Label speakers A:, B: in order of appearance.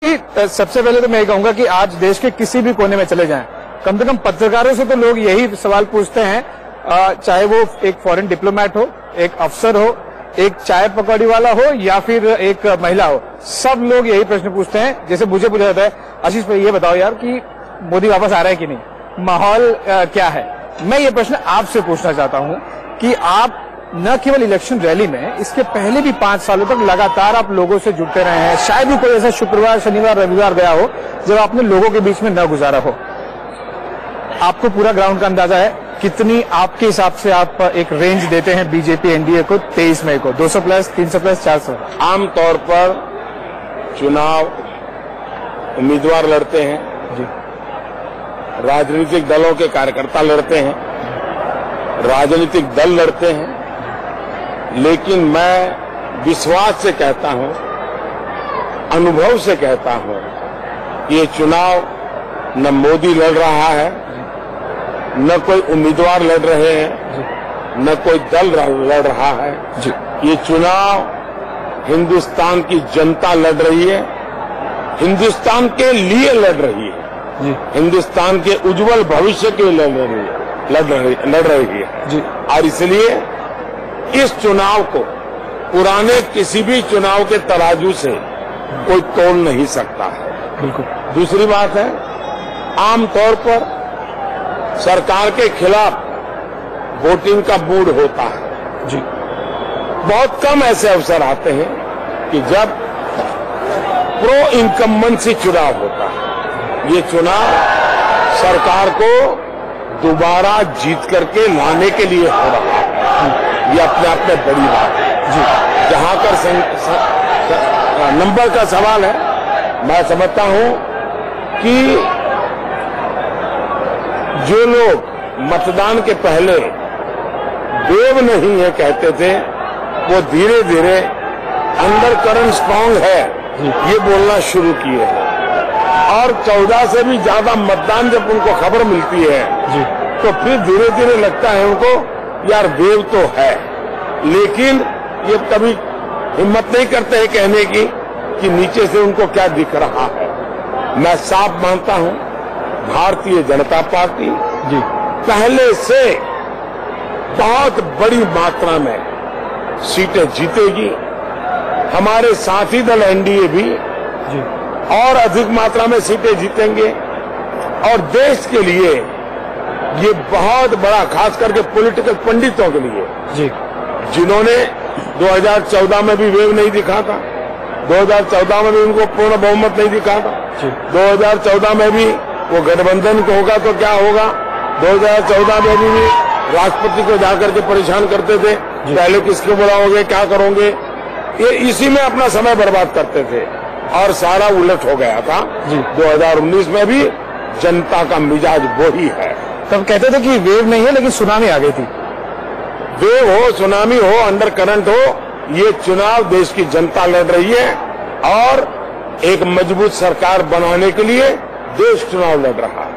A: सबसे पहले तो मैं कहूंगा कि आज देश के किसी भी कोने में चले जाएं, कम से कम पत्रकारों से तो लोग यही सवाल पूछते हैं, चाहे वो एक फॉरेन डिप्लोमेट हो, एक अफसर हो, एक चाय पकौड़ी वाला हो या फिर एक महिला हो, सब लोग यही प्रश्न पूछते हैं। जैसे मुझे पूछा जाता है, आशीष भाई ये बताओ यार कि मोदी वापस आ रहा है कि नहीं, माहौल क्या है। मैं ये प्रश्न आपसे पूछना चाहता हूं कि आप न केवल इलेक्शन रैली में, इसके पहले भी 5 सालों तक लगातार आप लोगों से जुड़ते रहे हैं। शायद ही कोई ऐसा शुक्रवार, शनिवार, रविवार गया हो जब आपने लोगों के बीच में न गुजारा हो। आपको पूरा ग्राउंड का अंदाजा है। कितनी आपके हिसाब से आप एक रेंज देते हैं बीजेपी एनडीए को 23 मई को? 200 प्लस, 300 प्लस, 400?
B: आमतौर पर चुनाव उम्मीदवार लड़ते हैं
A: जी,
B: राजनीतिक दलों के कार्यकर्ता लड़ते हैं, राजनीतिक दल लड़ते हैं, लेकिन मैं विश्वास से कहता हूं, अनुभव से कहता हूं, ये चुनाव न मोदी लड़ रहा है, न कोई उम्मीदवार लड़ रहे हैं, न कोई दल लड़ रहा है
A: जी।
B: ये चुनाव हिंदुस्तान की जनता लड़ रही है, हिंदुस्तान के लिए लड़ रही है
A: जी,
B: हिंदुस्तान के उज्जवल भविष्य के लिए लड़ रही है
A: जी।
B: और इसलिए इस चुनाव को पुराने किसी भी चुनाव के तराजू से कोई तोल नहीं सकता है।
A: बिल्कुल।
B: दूसरी बात है, आमतौर पर सरकार के खिलाफ वोटिंग का मूड होता है
A: जी।
B: बहुत कम ऐसे अवसर आते हैं कि जब प्रो इनकम्बेंसी चुनाव होता है। ये चुनाव सरकार को दोबारा जीत करके लाने के लिए हो रहा है। ये अपने आप में बड़ी बात है
A: जी।
B: जहां पर नंबर का सवाल है, मैं समझता हूं कि जो लोग मतदान के पहले वेव नहीं है कहते थे, वो धीरे धीरे अंडर करंट स्ट्रांग है ये बोलना शुरू किए हैं। और 14 से भी ज्यादा मतदान जब उनको खबर मिलती है
A: जी,
B: तो फिर धीरे धीरे लगता है उनको यार वेव तो है, लेकिन ये कभी हिम्मत नहीं करते हैं कहने की कि नीचे से उनको क्या दिख रहा है। मैं साफ मानता हूं, भारतीय जनता पार्टी
A: जी,
B: पहले से बहुत बड़ी मात्रा में सीटें जीतेगी। हमारे साथी दल एनडीए भी
A: जी,
B: और अधिक मात्रा में सीटें जीतेंगे और देश के लिए ये बहुत बड़ा, खास करके पॉलिटिकल पंडितों के लिए
A: जी,
B: जिन्होंने 2014 में भी वेव नहीं दिखा था, 2014 में भी उनको पूर्ण बहुमत नहीं दिखा था, 2014 में भी वो गठबंधन को होगा तो क्या होगा, 2014 में भी राष्ट्रपति को जाकर के परेशान करते थे, पहले किसको बुलाओगे, क्या करोगे, ये इसी में अपना समय बर्बाद करते थे और सारा उलट हो गया था। 2019 में भी जनता का मिजाज वही है।
A: तब कहते थे कि वेव नहीं है लेकिन सुनामी आ गई थी।
B: वेव हो, सुनामी हो, अंडर करंट हो, ये चुनाव देश की जनता लड़ रही है और एक मजबूत सरकार बनाने के लिए देश चुनाव लड़ रहा है।